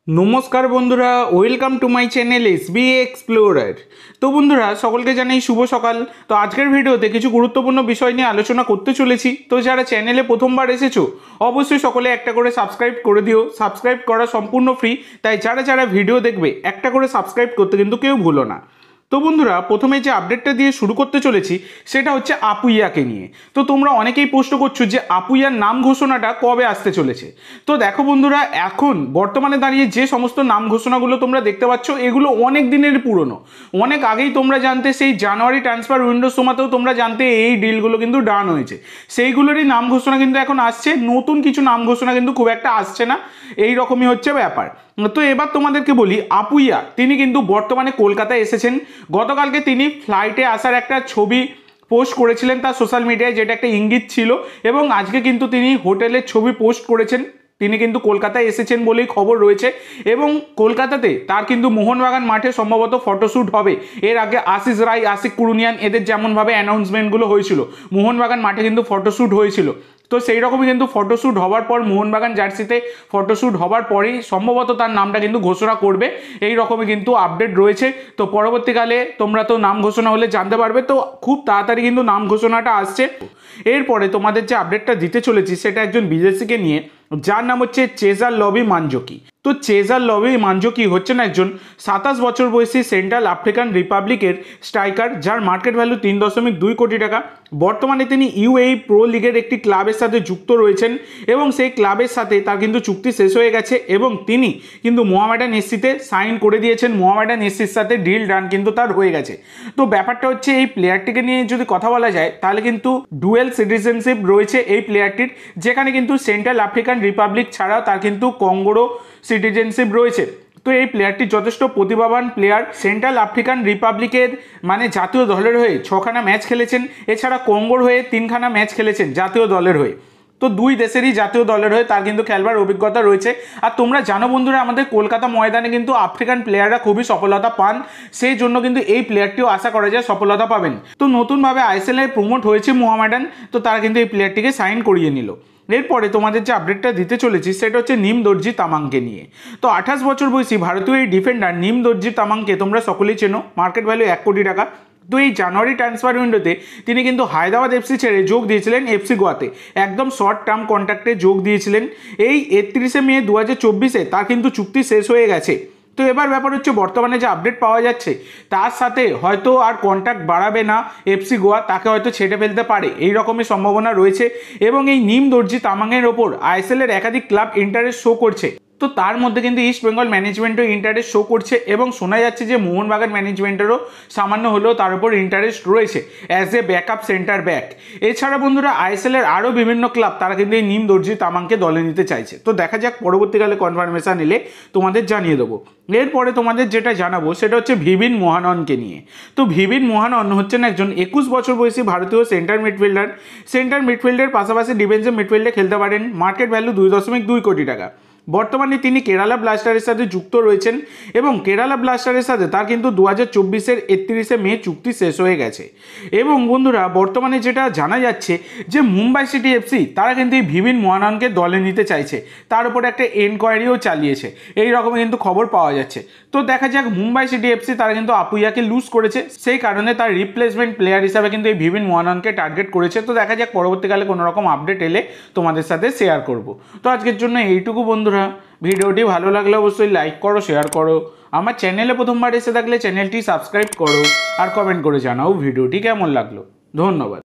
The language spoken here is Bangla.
নমস্কার বন্ধুরা, welcome to my channel SB explorer. তো বন্ধুরা, সকলকে জানাই শুভ সকাল। তো আজকের ভিডিওতে কিছু গুরুত্বপূর্ণ বিষয় নিয়ে আলোচনা করতে চলেছি। তো যারা চ্যানেলে প্রথমবার এসেছো অবশ্যই সকলে একটা করে সাবস্ক্রাইব করে দিও। সাবস্ক্রাইব করা সম্পূর্ণ ফ্রি, তাই যারা যারা ভিডিও দেখবে একটা করে সাবস্ক্রাইব করতে কিন্তু কেউ ভুলো না। তো বন্ধুরা, প্রথমে যে আপডেটটা দিয়ে শুরু করতে চলেছি সেটা হচ্ছে আপুইয়াকে নিয়ে। তো তোমরা অনেকেই প্রশ্ন করছো যে আপুইয়ার নাম ঘোষণাটা কবে আসতে চলেছে। তো দেখো বন্ধুরা, এখন বর্তমানে দাঁড়িয়ে যে সমস্ত নাম ঘোষণাগুলো তোমরা দেখতে পাচ্ছ এগুলো অনেক দিনের পুরনো। অনেক আগেই তোমরা জানতে, সেই জানুয়ারি ট্রান্সফার উইন্ডোর সময়তেও তোমরা জানতে এই ডিলগুলো কিন্তু ডান হয়েছে। সেইগুলোরই নাম ঘোষণা কিন্তু এখন আসছে, নতুন কিছু নাম ঘোষণা কিন্তু খুব একটা আসছে না। এই রকমই হচ্ছে ব্যাপার। তো এবার তোমাদেরকে বলি, আপুইয়া তিনি কিন্তু বর্তমানে কলকাতায় এসেছেন। গতকালকে তিনি ফ্লাইটে আসার একটা ছবি পোস্ট করেছিলেন তার সোশ্যাল মিডিয়ায়, যেটা একটা ইঙ্গিত ছিল। এবং আজকে কিন্তু তিনি হোটেলের ছবি পোস্ট করেছেন। তিনি কিন্তু কলকাতায় এসেছেন বলেই খবর রয়েছে। এবং কলকাতাতে তার কিন্তু মোহনবাগান মাঠে সম্ভবত ফটোশ্যুট হবে। এর আগে আশিস রায়, আশিক কুরুনিয়ান এদের যেমনভাবে অ্যানাউন্সমেন্টগুলো হয়েছিল, মোহনবাগান মাঠে কিন্তু ফটোশ্যুট হয়েছিল। তো সেই রকমই কিন্তু ফটোশ্যুট হওয়ার পর, মোহনবাগান জার্সিতে ফটোশ্যুট হওয়ার পরেই সম্ভবত তার নামটা কিন্তু ঘোষণা করবে। এই রকমই কিন্তু আপডেট রয়েছে। তো পরবর্তীকালে তোমরা তো নাম ঘোষণা হলে জানতে পারবে। তো খুব তাড়াতাড়ি কিন্তু নাম ঘোষণাটা আসছে। এরপরে তোমাদের যে আপডেটটা দিতে চলেছি সেটা একজন বিদেশিকে নিয়ে, যার নাম হচ্ছে চেজার লবি মানজোকি। তো চেজার লবি মানজোকি হচ্ছেন একজন 27 বছর বয়সী সেন্ট্রাল আফ্রিকান রিপাবলিকের স্ট্রাইকার, যার মার্কেট ভ্যালু 3.2 কোটি টাকা। বর্তমানে তিনি ইউএই প্রো লিগের একটি ক্লাবের সাথে যুক্ত রয়েছেন এবং সেই ক্লাবের সাথে তার কিন্তু চুক্তি শেষ হয়ে গেছে এবং তিনি কিন্তু মোহামেডান এসসিতে সাইন করে দিয়েছেন। মোহামেডান এসসির সাথে ডিল ডান কিন্তু তার হয়ে গেছে। তো ব্যাপারটা হচ্ছে, এই প্লেয়ারটিকে নিয়ে যদি কথা বলা যায় তাহলে কিন্তু ডুয়েল সিটিজেনশিপ রয়েছে এই প্লেয়ারটির, যেখানে কিন্তু সেন্ট্রাল আফ্রিকান রিপাবলিক ছাড়াও তার কিন্তু কঙ্গোরও সিটিজেনশিপ রয়েছে। তো এই প্লেয়ারটি যথেষ্ট প্রতিভাবান প্লেয়ার। সেন্ট্রাল আফ্রিকান রিপাবলিকের মানে জাতীয় দলের হয়ে 6খানা ম্যাচ খেলেছেন, এছাড়া কঙ্গোর হয়ে 3খানা ম্যাচ খেলেছেন জাতীয় দলের হয়ে। তো দুই দেশেরই জাতীয় দলের হয়ে তার কিন্তু খেলবার অভিজ্ঞতা রয়েছে। আর তোমরা জানো বন্ধুরা, আমাদের কলকাতা ময়দানে কিন্তু আফ্রিকান প্লেয়াররা খুবই সফলতা পান, সেই জন্য কিন্তু এই প্লেয়ারটিও আশা করা যায় সফলতা পাবেন। তো নতুনভাবে আইএসএল-এ প্রমোট হয়েছে মোহামেডান, তো তারা কিন্তু এই প্লেয়ারটিকে সাইন করিয়ে নিল। এরপরে তোমাদের যে আপডেটটা দিতে চলেছি সেটা হচ্ছে নিম দর্জি তামাংকে নিয়ে। তো 28 বছর বয়সী ভারতীয় এই ডিফেন্ডার নিম দর্জি তামাংকে তোমরা সকলেই চেনো, মার্কেট ভ্যালু 1 কোটি টাকা। তো এই জানুয়ারি ট্রান্সফার উইন্ডোতে তিনি কিন্তু হায়দ্রাবাদ এফসি ছেড়ে যোগ দিয়েছিলেন এফসি গোয়াতে, একদম শর্ট টার্ম কন্ট্রাক্টে যোগ দিয়েছিলেন। এই 31শে মে 2024-এ তার কিন্তু চুক্তি শেষ হয়ে গেছে। তো এবার ব্যাপার হচ্ছে, বর্তমানে যে আপডেট পাওয়া যাচ্ছে তার সাথে হয়তো আর কন্ট্রাক্ট বাড়াবে না এফসি গোয়া, তাকে হয়তো ছেড়ে ফেলতে পারে, এই রকমের সম্ভাবনা রয়েছে। এবং এই নিম দর্জি তামাংয়ের ওপর আইএসএল-এর একাধিক ক্লাব ইন্টারেস্ট শো করছে। তো তার মধ্যে কিন্তু ইস্ট বেঙ্গল ম্যানেজমেন্টও ইন্টারেস্ট শো করছে এবং শোনা যাচ্ছে যে মোহনবাগান ম্যানেজমেন্টেরও সামান্য হলেও তার উপর ইন্টারেস্ট রয়েছে as a backup centre back. এছাড়া বন্ধুরা, আইএসএল-এর আরও বিভিন্ন ক্লাব তারা কিন্তু এই নিম দর্জি তামাংকে দলে নিতে চাইছে। তো দেখা যাক, পরবর্তীকালে কনফার্মেশন এলে তোমাদের জানিয়ে দেবো। এরপরে তোমাদের যেটা জানাবো সেটা হচ্ছে ভিভিন মোহাননকে নিয়ে। তো ভিভিন মোহানন হচ্ছেন একজন 21 বছর বয়সী ভারতীয় সেন্টার মিডফিল্ডার। সেন্টার মিডফিল্ডের পাশাপাশি ডিফেন্সিভ মিডফিল্ডে খেলতে পারেন। মার্কেট ভ্যালু 2.2 কোটি টাকা। বর্তমানে তিনি কেরালা ব্লাস্টারের সাথে যুক্ত রয়েছেন এবং কেরালা ব্লাস্টারের সাথে তার কিন্তু 2024-এর 31শে মে চুক্তি শেষ হয়ে গেছে। এবং বন্ধুরা, বর্তমানে যেটা জানা যাচ্ছে যে মুম্বাই সিটি এফসি তারা কিন্তু এই ভিভিন মোহাননকে দলে নিতে চাইছে, তার উপরে একটা এনকোয়ারিও চালিয়েছে, এই রকম কিন্তু খবর পাওয়া যাচ্ছে। তো দেখা যাক, মুম্বাই সিটি এফসি তারা কিন্তু আপুইয়াকে লুজ করেছে, সেই কারণে তার রিপ্লেসমেন্ট প্লেয়ার হিসাবে কিন্তু এই ভিভিন মোহাননকে টার্গেট করেছে। তো দেখা যাক, পরবর্তীকালে কোনো রকম আপডেট এলে তোমাদের সাথে শেয়ার করব। তো আজকের জন্য এইটুকু বন্ধুরা। ভিডিওটি ভালো লাগলে অবশ্যই লাইক করো, শেয়ার করো। আমার চ্যানেলে প্রথমবার এসে থাকলে চ্যানেলটি সাবস্ক্রাইব করো আর কমেন্ট করে জানাও ভিডিওটি কেমন লাগলো। ধন্যবাদ।